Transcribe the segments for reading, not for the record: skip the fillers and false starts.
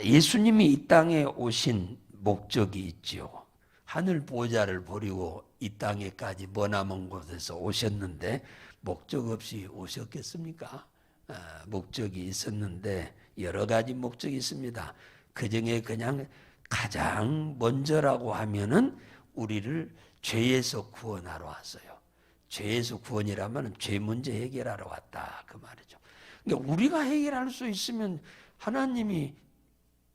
예수님이 이 땅에 오신 목적이 있지요. 하늘 보좌를 버리고 이 땅에까지 머나먼 곳에서 오셨는데 목적 없이 오셨겠습니까? 목적이 있었는데 여러 가지 목적이 있습니다. 그 중에 그냥 가장 먼저라고 하면은 우리를 죄에서 구원하러 왔어요. 죄에서 구원이라면 죄 문제 해결하러 왔다 그 말이죠. 그러니까 우리가 해결할 수 있으면 하나님이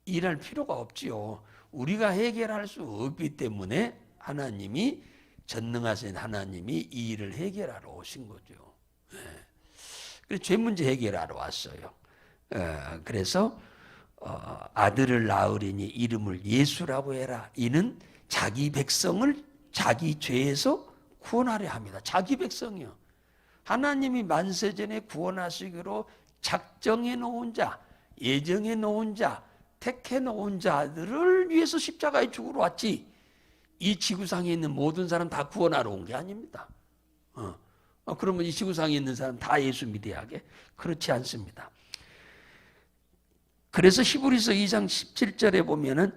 일할 필요가 없지요. 우리가 해결할 수 없기 때문에 하나님이 전능하신 하나님이 이 일을 해결하러 오신 거죠. 그래서 죄 문제 해결하러 왔어요. 그래서 아들을 낳으리니 이름을 예수라고 해라. 이는 자기 백성을 자기 죄에서 구원하려 합니다. 자기 백성이요. 하나님이 만세전에 구원하시기로 작정해 놓은 자, 예정해 놓은 자, 택해 놓은 자들을 위해서 십자가에 죽으러 왔지. 이 지구상에 있는 모든 사람 다 구원하러 온 게 아닙니다. 그러면 이 지구상에 있는 사람 다 예수 믿어야 하게? 그렇지 않습니다. 그래서 히브리서 2장 17절에 보면은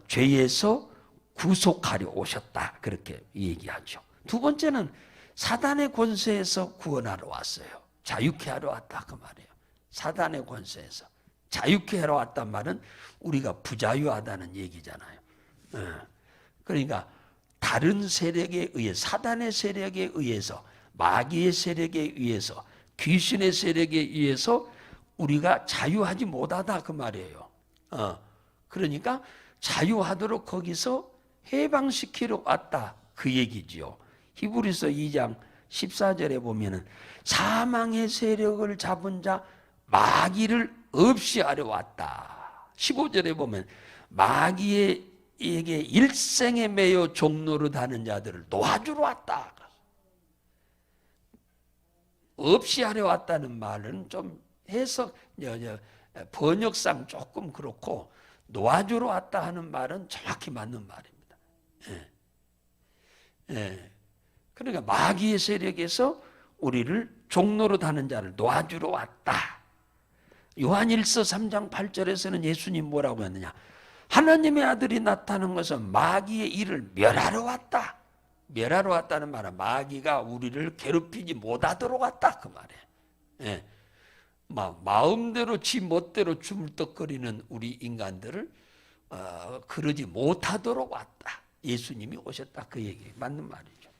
죄에서 구속하려 오셨다 그렇게 얘기하죠. 두 번째는 사단의 권세에서 구원하러 왔어요. 자유케 하러 왔다 그 말이에요. 사단의 권세에서 자유케 하러 왔단 말은 우리가 부자유하다는 얘기잖아요. 그러니까 다른 세력에 의해 사단의 세력에 의해서 마귀의 세력에 의해서 귀신의 세력에 의해서 우리가 자유하지 못하다 그 말이에요. 그러니까 자유하도록 거기서 해방시키러 왔다 그 얘기지요. 히브리서 2장 14절에 보면은 사망의 세력을 잡은 자 마귀를 없이 하려 왔다. 15절에 보면 마귀에게 일생에 매여 종노릇하는 자들을 놓아주러 왔다. 없이 하려 왔다는 말은 좀 해석 번역상 조금 그렇고 놓아주러 왔다 하는 말은 정확히 맞는 말입니다. 그러니까 마귀의 세력에서 우리를 종노릇하는 자를 놓아주러 왔다. 요한일서 3장 8절에서는 예수님 뭐라고 했느냐? 하나님의 아들이 나타난 것은 마귀의 일을 멸하러 왔다. 멸하러 왔다는 말은 마귀가 우리를 괴롭히지 못하도록 왔다 그 말이에요. 마음대로 지 멋대로 주물떡거리는 우리 인간들을 그러지 못하도록 왔다. 예수님이 오셨다 그 얘기 맞는 말이죠.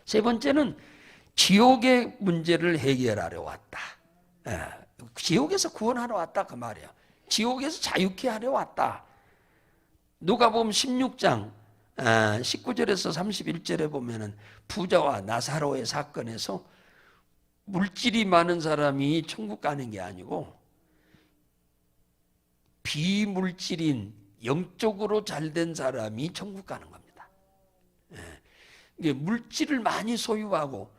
세 번째는 지옥의 문제를 해결하러 왔다. 지옥에서 구원하러 왔다 그 말이에요. 지옥에서 자유케 하려 왔다. 누가복음 16장 19절에서 31절에 보면은 부자와 나사로의 사건에서 물질이 많은 사람이 천국 가는 게 아니고 비물질인 영적으로 잘된 사람이 천국 가는 겁니다. 물질을 많이 소유하고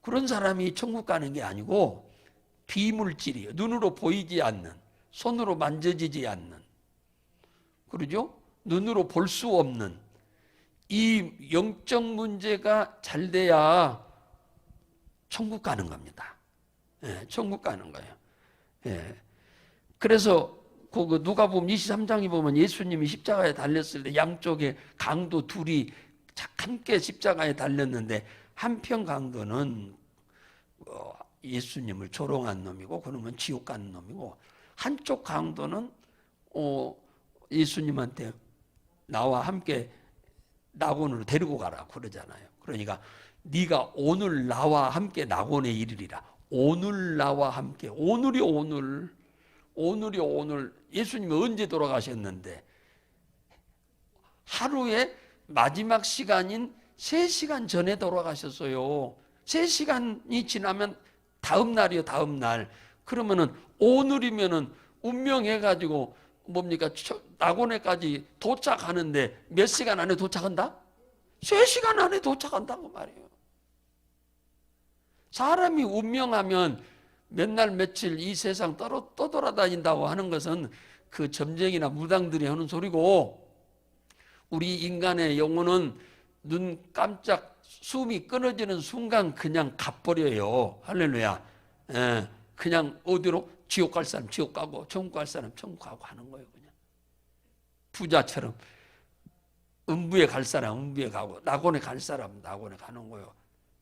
그런 사람이 천국 가는 게 아니고 비물질이에요. 눈으로 보이지 않는, 손으로 만져지지 않는, 그러죠? 눈으로 볼 수 없는 이 영적 문제가 잘 돼야 천국 가는 겁니다. 천국 가는 거예요. 그래서 그 누가복음 23장에 보면 예수님이 십자가에 달렸을 때 양쪽에 강도 둘이 함께 십자가에 달렸는데 한편 강도는 예수님을 조롱한 놈이고 그러면 지옥 가는 놈이고 한쪽 강도는 예수님한테 나와 함께 낙원으로 데리고 가라 그러잖아요. 그러니까 네가 오늘 나와 함께 낙원에 이르리라. 오늘 나와 함께. 오늘이 오늘. 오늘이 오늘. 예수님이 언제 돌아가셨는데 하루에 마지막 시간인 3시간 전에 돌아가셨어요. 3시간이 지나면 다음 날이요, 다음 날. 그러면은 오늘이면은 운명해가지고 뭡니까? 낙원에까지 도착하는데 몇 시간 안에 도착한다? 3시간 안에 도착한다고 말이에요. 사람이 운명하면 몇 날 며칠 이 세상 떠돌아다닌다고 하는 것은 그 점쟁이나 무당들이 하는 소리고 우리 인간의 영혼은 눈 깜짝 숨이 끊어지는 순간 그냥 가버려요. 할렐루야. 그냥 어디로? 지옥 갈 사람 지옥 가고 천국 갈 사람 천국 가고 하는 거예요. 그냥 부자처럼 음부에 갈 사람 음부에 가고 낙원에 갈 사람 낙원에 가는 거예요.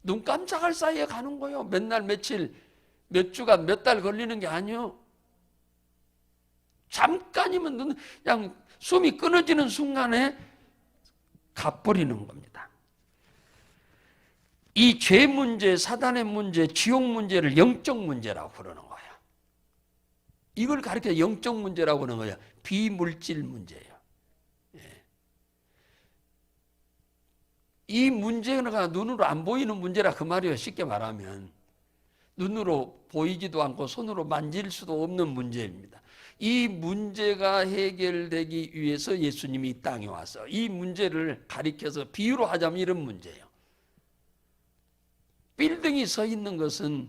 눈 깜짝할 사이에 가는 거예요. 몇 날 며칠 몇 주간 몇 달 걸리는 게 아니요. 잠깐이면 그냥 숨이 끊어지는 순간에 가버리는 겁니다. 이 죄 문제, 사단의 문제, 지옥 문제를 영적 문제라고 그러는 거예요. 이걸 가르쳐 영적 문제라고 하는 거예요. 비물질 문제예요. 이 문제가 눈으로 안 보이는 문제라 그 말이에요. 쉽게 말하면 눈으로 보이지도 않고 손으로 만질 수도 없는 문제입니다. 이 문제가 해결되기 위해서 예수님이 이 땅에 와서 이 문제를 가리켜서 비유로 하자면 이런 문제예요. 빌딩이 서 있는 것은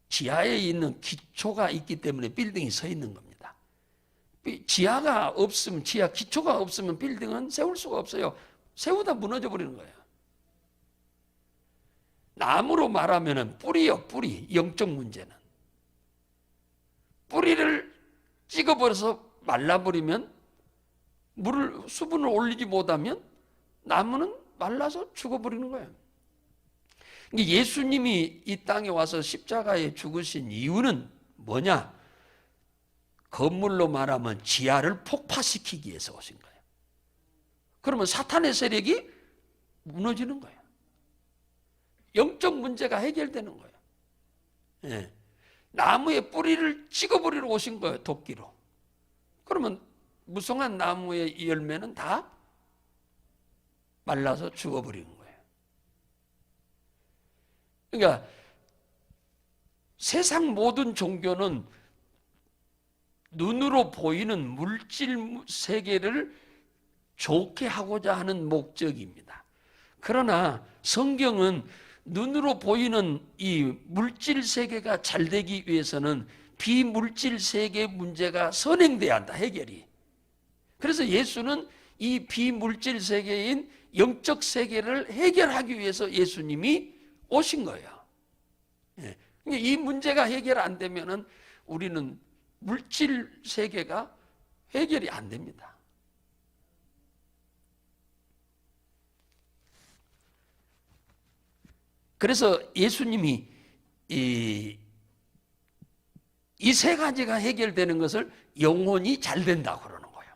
지하에 있는 기초가 있기 때문에 빌딩이 서 있는 겁니다. 지하가 없으면 지하 기초가 없으면 빌딩은 세울 수가 없어요. 세우다 무너져 버리는 거예요. 나무로 말하면 뿌리요, 뿌리. 영적 문제는 뿌리를 찍어버려서 말라버리면 수분을 올리지 못하면 나무는 말라서 죽어버리는 거예요. 예수님이 이 땅에 와서 십자가에 죽으신 이유는 뭐냐? 건물로 말하면 지하를 폭파시키기 위해서 오신 거예요. 그러면 사탄의 세력이 무너지는 거예요. 영적 문제가 해결되는 거예요. 예. 나무의 뿌리를 찍어버리러 오신 거예요. 도끼로. 그러면 무성한 나무의 열매는 다 말라서 죽어버리는 거예요. 그러니까 세상 모든 종교는 눈으로 보이는 물질 세계를 좋게 하고자 하는 목적입니다. 그러나 성경은 눈으로 보이는 이 물질 세계가 잘 되기 위해서는 비물질 세계 문제가 선행돼야 한다, 해결이. 그래서 예수는 이 비물질 세계인 영적 세계를 해결하기 위해서 예수님이 오신 거예요. 이 문제가 해결 안 되면은 우리는 물질 세계가 해결이 안 됩니다. 그래서 예수님이 이 세 가지가 해결되는 것을 영혼이 잘 된다고 그러는 거예요.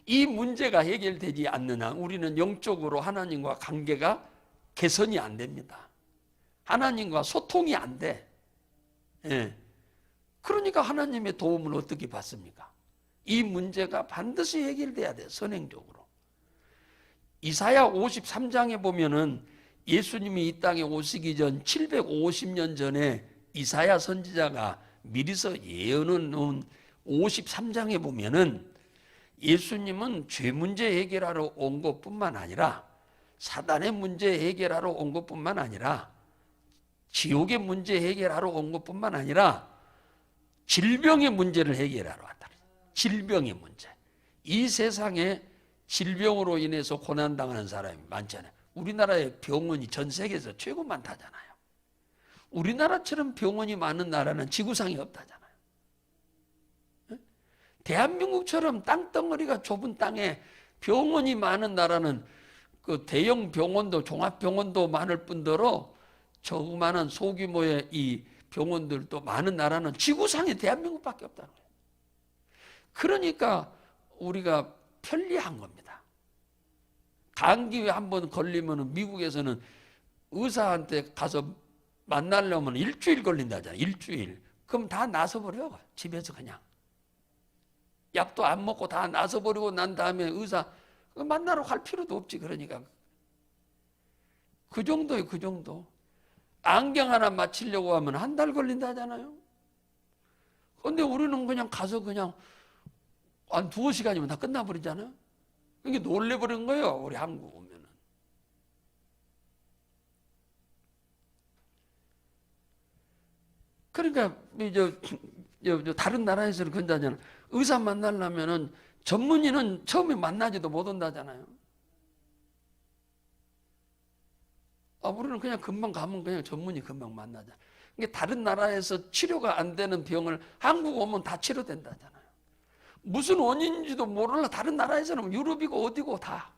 이 문제가 해결되지 않는 한 우리는 영적으로 하나님과 관계가 개선이 안 됩니다. 하나님과 소통이 안 돼. 예. 그러니까 하나님의 도움을 어떻게 받습니까? 이 문제가 반드시 해결돼야 돼요. 선행적으로. 이사야 53장에 보면은 예수님이 이 땅에 오시기 전 750년 전에 이사야 선지자가 미리서 예언해 놓은 53장에 보면은 예수님은 죄 문제 해결하러 온 것뿐만 아니라 사단의 문제 해결하러 온 것뿐만 아니라 지옥의 문제 해결하러 온 것뿐만 아니라 질병의 문제를 해결하러 왔다. 질병의 문제. 이 세상에 질병으로 인해서 고난당하는 사람이 많잖아요. 우리나라의 병원이 전 세계에서 최고 많다잖아요. 우리나라처럼 병원이 많은 나라는 지구상에 없다잖아요. 대한민국처럼 땅덩어리가 좁은 땅에 병원이 많은 나라는 그 대형 병원도 종합병원도 많을 뿐더러 조그마한 소규모의 이 병원들도 많은 나라는 지구상에 대한민국밖에 없다는 거예요. 그러니까 우리가 편리한 겁니다. 감기에 한번 걸리면 미국에서는 의사한테 가서 만나려면 일주일 걸린다잖아요. 일주일. 그럼 다 나서버려. 집에서 그냥. 약도 안 먹고 다 나서버리고 난 다음에 의사 만나러 갈 필요도 없지. 그러니까 그 정도예요. 그 정도. 안경 하나 맞추려고 하면 한 달 걸린다잖아요. 그런데 우리는 그냥 가서 그냥 한 2시간이면 다 끝나버리잖아요. 이게 놀래버린 거예요. 우리 한국 오면은. 그러니까 이제 다른 나라에서는 그런다잖아요. 의사 만나려면은 전문의는 처음에 만나지도 못 온다잖아요. 우리는 그냥 금방 가면 그냥 전문의 금방 만나자. 이게 다른 나라에서 치료가 안 되는 병을 한국 오면 다 치료된다잖아요. 무슨 원인인지도 모르나 다른 나라에서는 유럽이고 어디고 다.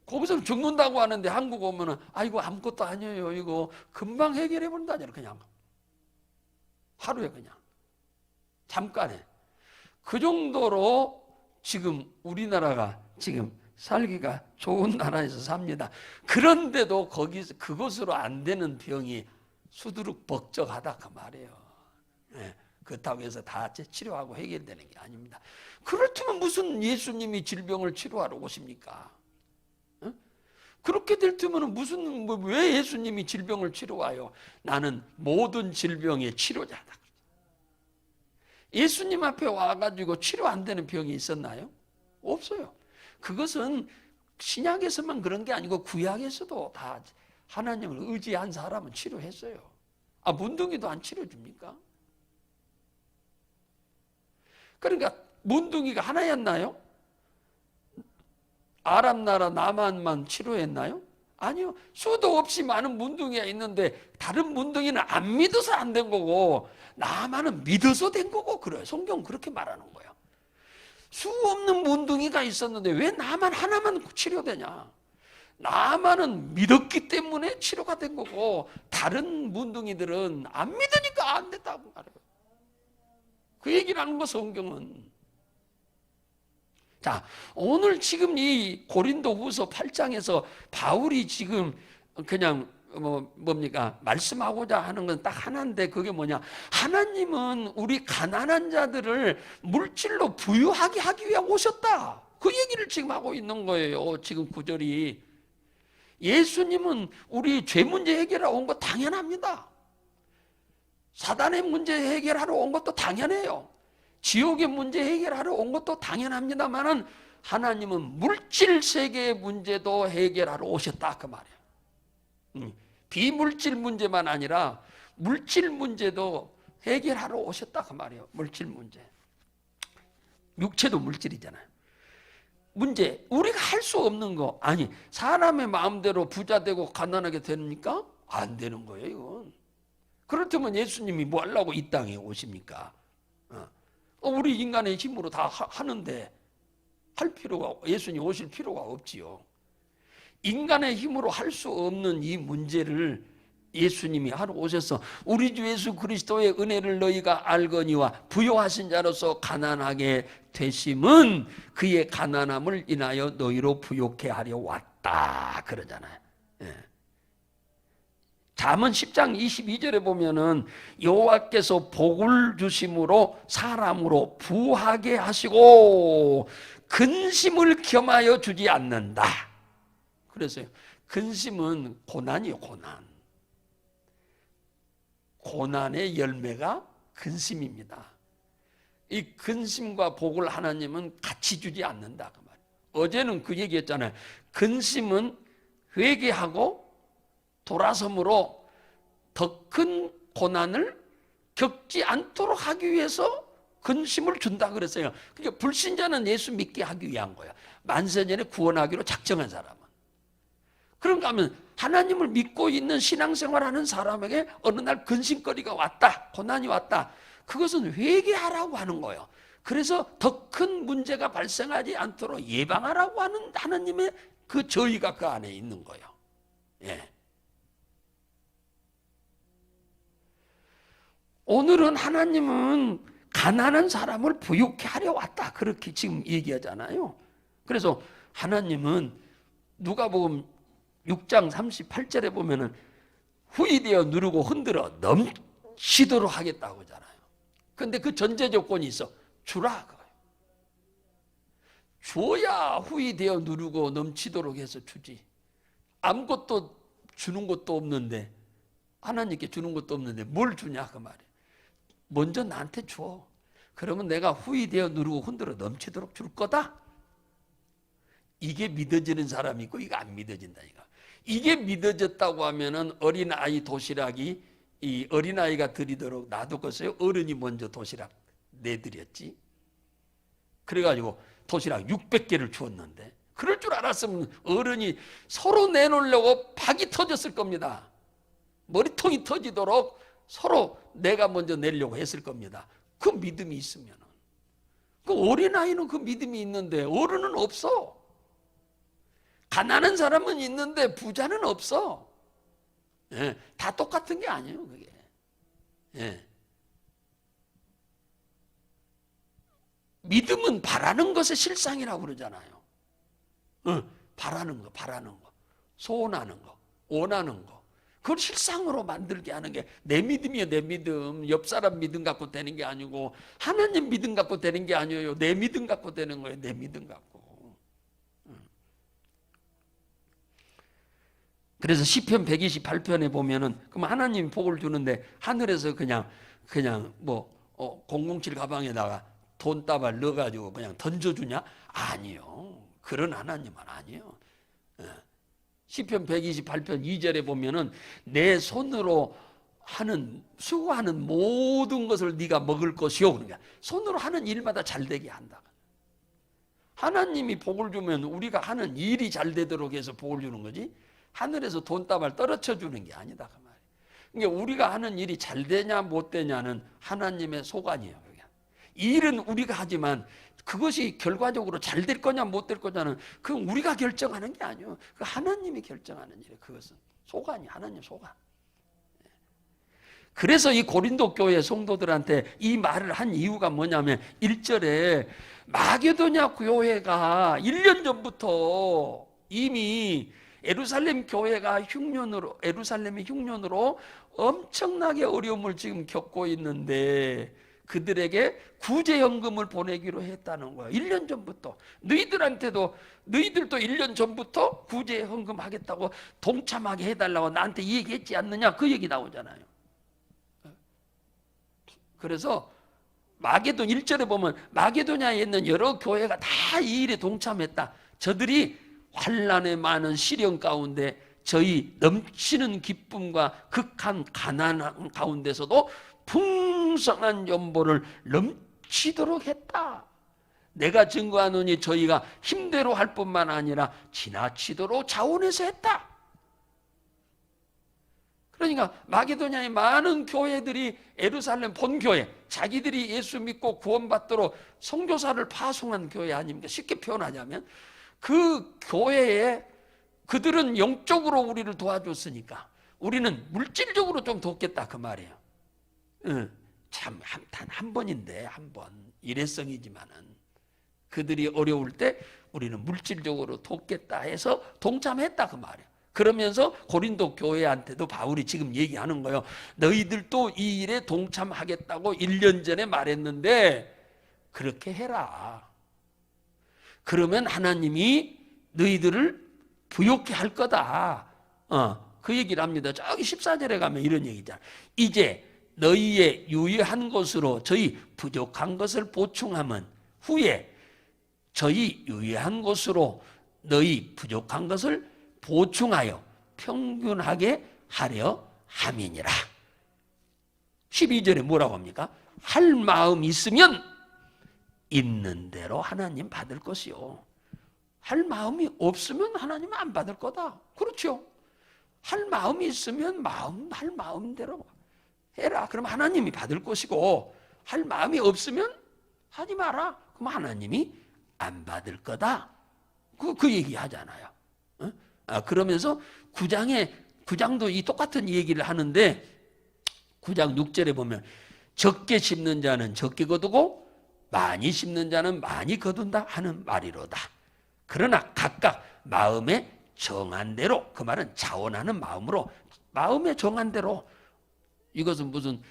거기서는 죽는다고 하는데 한국 오면은 이거 아무것도 아니에요. 이거 금방 해결해 본다잖아요. 그냥 하루에 그냥 잠깐에. 그 정도로 지금 우리나라가 지금 살기가 좋은 나라에서 삽니다. 그런데도 거기서 그것으로 안 되는 병이 수두룩 벅적하다 그 말이에요. 네, 그렇다고 해서 다 치료하고 해결되는 게 아닙니다. 그렇다면 무슨 예수님이 질병을 치료하러 오십니까? 그렇게 될 때면 왜 예수님이 질병을 치료와요? 나는 모든 질병의 치료자다. 예수님 앞에 와가지고 치료 안 되는 병이 있었나요? 없어요. 그것은 신약에서만 그런 게 아니고 구약에서도 다 하나님을 의지한 사람은 치료했어요. 문둥이도 안 치료줍니까? 그러니까 문둥이가 하나였나요? 아랍 나라 나만만 치료했나요? 아니요. 수도 없이 많은 문둥이가 있는데 다른 문둥이는 안 믿어서 안 된 거고 나만은 믿어서 된 거고 그래요. 성경은 그렇게 말하는 거예요. 수 없는 문둥이가 있었는데 왜 나만 하나만 치료되냐? 나만은 믿었기 때문에 치료가 된 거고 다른 문둥이들은 안 믿으니까 안 됐다고 말해요. 그 얘기를 하는 거 성경은. 자, 오늘 지금 이 고린도후서 8장에서 바울이 지금 그냥 뭡니까? 말씀하고자 하는 건 딱 하나인데 그게 뭐냐? 하나님은 우리 가난한 자들을 물질로 부유하게 하기 위해 오셨다. 그 얘기를 지금 하고 있는 거예요. 지금 구절이. 예수님은 우리 죄 문제 해결하러 온 거 당연합니다. 사단의 문제 해결하러 온 것도 당연해요. 지옥의 문제 해결하러 온 것도 당연합니다만은 하나님은 물질 세계의 문제도 해결하러 오셨다 그 말이에요. 비물질 문제만 아니라 물질 문제도 해결하러 오셨다 그 말이에요. 물질 문제. 육체도 물질이잖아요. 문제, 우리가 할 수 없는 거. 아니, 사람의 마음대로 부자 되고 가난하게 됩니까? 안 되는 거예요, 이건. 그렇다면 예수님이 뭐 하려고 이 땅에 오십니까? 우리 인간의 힘으로 다 하는데 할 필요가, 예수님 오실 필요가 없지요. 인간의 힘으로 할 수 없는 이 문제를 예수님이 하러 오셔서 우리 주 예수 그리스도의 은혜를 너희가 알거니와 부요하신 자로서 가난하게 되심은 그의 가난함을 인하여 너희로 부요케 하려 왔다 그러잖아요. 예. 잠언 10장 22절에 보면은 여호와께서 복을 주심으로 사람으로 부하게 하시고 근심을 겸하여 주지 않는다. 그래서요. 근심은 고난이요, 고난. 고난의 열매가 근심입니다. 이 근심과 복을 하나님은 같이 주지 않는다 그 말이에요. 어제는 그 얘기했잖아요. 근심은 회개하고 돌아섬으로 더 큰 고난을 겪지 않도록 하기 위해서 근심을 준다 그랬어요. 그러니까 불신자는 예수 믿게 하기 위한 거야. 만세전에 구원하기로 작정한 사람은. 그런가 하면 하나님을 믿고 있는 신앙생활하는 사람에게 어느 날 근심거리가 왔다, 고난이 왔다. 그것은 회개하라고 하는 거예요. 그래서 더 큰 문제가 발생하지 않도록 예방하라고 하는 하나님의 그 저희가 그 안에 있는 거예요. 예. 오늘은 하나님은 가난한 사람을 부유케 하려 왔다. 그렇게 지금 얘기하잖아요. 그래서 하나님은 누가복음 6장 38절에 보면은 후이되어 누르고 흔들어 넘치도록 하겠다고 하잖아요. 그런데 그 전제 조건이 있어. 주라 그거예요. 줘야 후이되어 누르고 넘치도록 해서 주지. 아무것도 주는 것도 없는데 하나님께 주는 것도 없는데 뭘 주냐 그 말이에요. 먼저 나한테 줘. 그러면 내가 후이되어 누르고 흔들어 넘치도록 줄 거다. 이게 믿어지는 사람이 있고 이거 안 믿어진다니까. 이게 믿어졌다고 하면은 어린아이 도시락이 이 어린아이가 드리도록 놔두겠어요? 어른이 먼저 도시락 내드렸지. 그래가지고 도시락 600개를 주었는데 그럴 줄 알았으면 어른이 서로 내놓으려고 박이 터졌을 겁니다. 머리통이 터지도록 서로 내가 먼저 내려고 했을 겁니다. 그 믿음이 있으면. 그 어린아이는 그 믿음이 있는데 어른은 없어. 가난한 사람은 있는데 부자는 없어. 예, 다 똑같은 게 아니에요, 그게. 예. 믿음은 바라는 것의 실상이라고 그러잖아요. 바라는 거, 소원하는 거, 원하는 거. 그걸 실상으로 만들게 하는 게 내 믿음이에요, 내 믿음. 옆 사람 믿음 갖고 되는 게 아니고 하나님 믿음 갖고 되는 게 아니에요. 내 믿음 갖고 되는 거예요, 내 믿음 갖고. 그래서 시편 128편에 보면은 그럼 하나님 복을 주는데 하늘에서 그냥 007 가방에다가 돈다발 넣어가지고 그냥 던져주냐? 아니요. 그런 하나님은 아니에요. 시편 128편 2절에 보면은 내 손으로 수고하는 모든 것을 네가 먹을 것이요. 그러니까 손으로 하는 일마다 잘 되게 한다. 하나님이 복을 주면 우리가 하는 일이 잘 되도록 해서 복을 주는 거지. 하늘에서 돈다발 떨어져 주는 게 아니다 그 말이에요. 그러니까 우리가 하는 일이 잘 되냐 못 되냐는 하나님의 소관이에요. 일은 우리가 하지만 그것이 결과적으로 잘 될 거냐 못 될 거냐는 그건 우리가 결정하는 게 아니에요. 그 하나님이 결정하는 일이에요. 그것은 소관이 하나님 소관. 그래서 이 고린도 교회 성도들한테 이 말을 한 이유가 뭐냐면 1절에 마게도냐 교회가 1년 전부터 이미 예루살렘 교회가 예루살렘의 흉년으로 엄청나게 어려움을 지금 겪고 있는데 그들에게 구제연금을 보내기로 했다는 거예요. 1년 전부터. 너희들도 1년 전부터 구제연금 하겠다고 동참하게 해달라고 나한테 이 얘기했지 않느냐? 그 얘기 나오잖아요. 그래서 마게돈 1절에 보면 마게도냐에 있는 여러 교회가 다 이 일에 동참했다. 저들이 환난의 많은 시련 가운데 저희 넘치는 기쁨과 극한 가난 가운데서도 풍성한 연보를 넘치도록 했다. 내가 증거하노니 저희가 힘대로 할 뿐만 아니라 지나치도록 자원해서 했다. 그러니까 마게도냐의 많은 교회들이 예루살렘 본교회, 자기들이 예수 믿고 구원받도록 선교사를 파송한 교회 아닙니까? 쉽게 표현하자면 그 교회에 그들은 영적으로 우리를 도와줬으니까 우리는 물질적으로 좀 돕겠다 그 말이에요. 참 단 한 번인데 한 번 일회성이지만은 그들이 어려울 때 우리는 물질적으로 돕겠다 해서 동참했다 그 말이에요. 그러면서 고린도 교회한테도 바울이 지금 얘기하는 거예요. 너희들도 이 일에 동참하겠다고 1년 전에 말했는데 그렇게 해라. 그러면 하나님이 너희들을 부욕해 할 거다. 그 얘기를 합니다. 저기 14절에 가면 이런 얘기잖아. 이제 너희의 유의한 것으로 저희 부족한 것을 보충함은 후에 저희 유의한 것으로 너희 부족한 것을 보충하여 평균하게 하려 함이니라. 12절에 뭐라고 합니까? 할 마음 있으면 있는 대로 하나님 받을 것이요. 할 마음이 없으면 하나님 안 받을 거다. 그렇죠? 할 마음이 있으면 할 마음대로 해라. 그럼 하나님이 받을 것이고 할 마음이 없으면 하지 마라. 그럼 하나님이 안 받을 거다. 그 얘기 하잖아요. 그러면서 9장도 이 똑같은 얘기를 하는데 9장 6절에 보면 적게 심는 자는 적게 거두고 많이 심는 자는 많이 거둔다 하는 말이로다. 그러나 각각 마음에 정한 대로, 그 말은 자원하는 마음으로 마음에 정한 대로, 이것은 무슨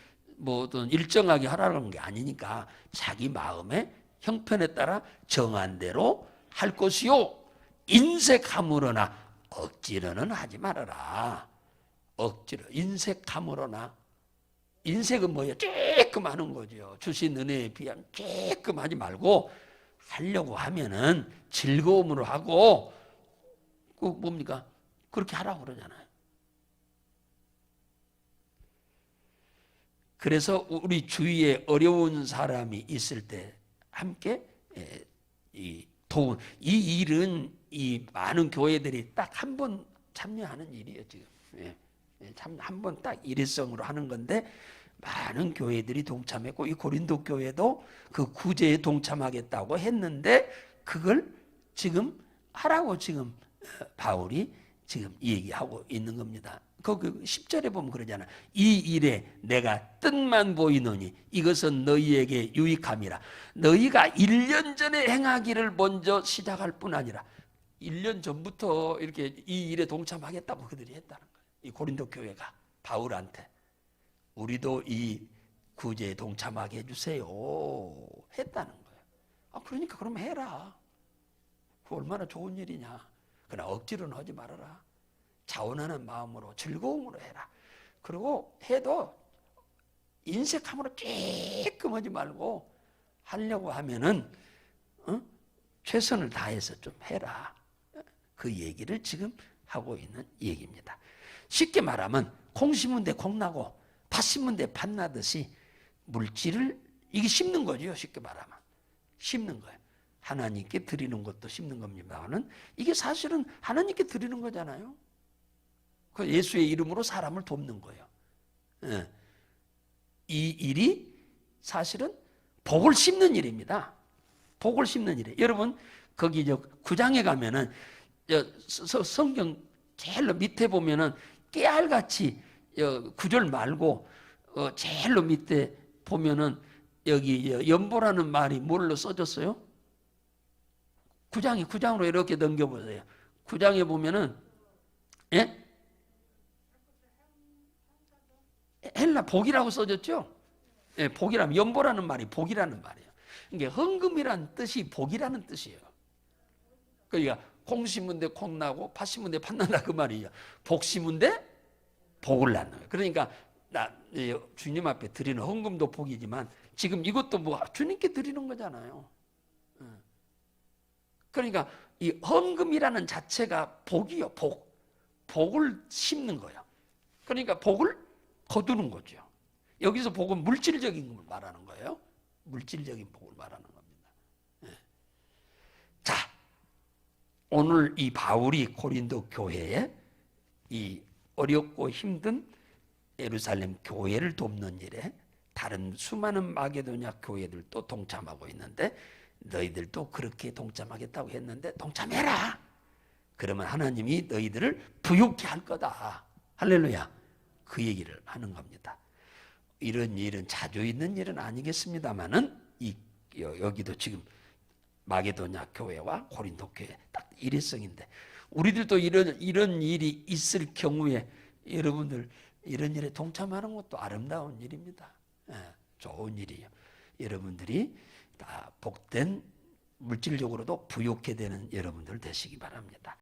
어떤 일정하게 하라는 게 아니니까 자기 마음의 형편에 따라 정한 대로 할 것이요 인색함으로나 억지로는 하지 말아라. 억지로 인색함으로나, 인색은 뭐예요? 조금 하는 거죠. 주신 은혜에 비하면 조금 하지 말고 하려고 하면은 즐거움으로 하고 그 뭡니까? 그렇게 하라고 그러잖아요. 그래서 우리 주위에 어려운 사람이 있을 때 함께 이 일은 이 많은 교회들이 딱 한 번 참여하는 일이에요 지금. 참 한 번 딱 일회성으로 하는 건데 많은 교회들이 동참했고 이 고린도 교회도 그 구제에 동참하겠다고 했는데 그걸 지금 하라고 지금 바울이 지금 얘기하고 있는 겁니다. 그 10절에 보면 그러잖아. 이 일에 내가 뜻만 보이노니 이것은 너희에게 유익함이라. 너희가 1년 전에 행하기를 먼저 시작할 뿐 아니라 1년 전부터 이렇게 이 일에 동참하겠다고 그들이 했다는 거예요. 이 고린도 교회가 바울한테 우리도 이 구제에 동참하게 해주세요 했다는 거예요. 그러니까 그럼 해라. 그 얼마나 좋은 일이냐. 그러나 억지로는 하지 말아라. 자원하는 마음으로 즐거움으로 해라. 그리고 해도 인색함으로 쬐끔 하지 말고 하려고 하면은 최선을 다해서 좀 해라. 그 얘기를 지금 하고 있는 얘기입니다. 쉽게 말하면 콩 심은 데 콩 나고 팥 심은 데 팥 나듯이 물질을 이게 심는 거죠. 쉽게 말하면 심는 거예요. 하나님께 드리는 것도 심는 겁니다만은 이게 사실은 하나님께 드리는 거잖아요. 그 예수의 이름으로 사람을 돕는 거예요. 이 일이 사실은 복을 심는 일입니다. 복을 심는 일이에요. 여러분 거기 9장에 가면은 성경 제일 밑에 보면은 깨알같이 9절 말고 제일 밑에 보면은 여기 연보라는 말이 뭘로 써졌어요? 9장으로 이렇게 넘겨보세요. 9장에 보면은 예? 헬라 복이라고 써졌죠? 예, 복이라면 연보라는 말이 복이라는 말이에요. 이게 헌금이라는 뜻이 복이라는 뜻이에요. 그러니까 콩 심은 데 콩 나고 팥 심은 데 팥 난다 그 말이에요. 복 심은 데 복을 낳는 거예요. 그러니까 주님 앞에 드리는 헌금도 복이지만 지금 이것도 뭐 주님께 드리는 거잖아요. 그러니까 이 헌금이라는 자체가 복이요. 복을 심는 거예요. 그러니까 복을 거두는 거죠. 여기서 복은 물질적인 걸 말하는 거예요. 물질적인 복을 말하는 겁니다. 자, 오늘 이 바울이 고린도 교회에 이 어렵고 힘든 예루살렘 교회를 돕는 일에 다른 수많은 마게도냐 교회들도 동참하고 있는데 너희들도 그렇게 동참하겠다고 했는데 동참해라. 그러면 하나님이 너희들을 부유케 할 거다. 할렐루야. 그 얘기를 하는 겁니다. 이런 일은 자주 있는 일은 아니겠습니다만은 여기도 지금 마게도냐 교회와 고린도 교회 딱 일회성인데 우리들도 이런 일이 있을 경우에 여러분들 이런 일에 동참하는 것도 아름다운 일입니다. 좋은 일이에요. 여러분들이 다 복된 물질적으로도 부유케 되는 여러분들 되시기 바랍니다.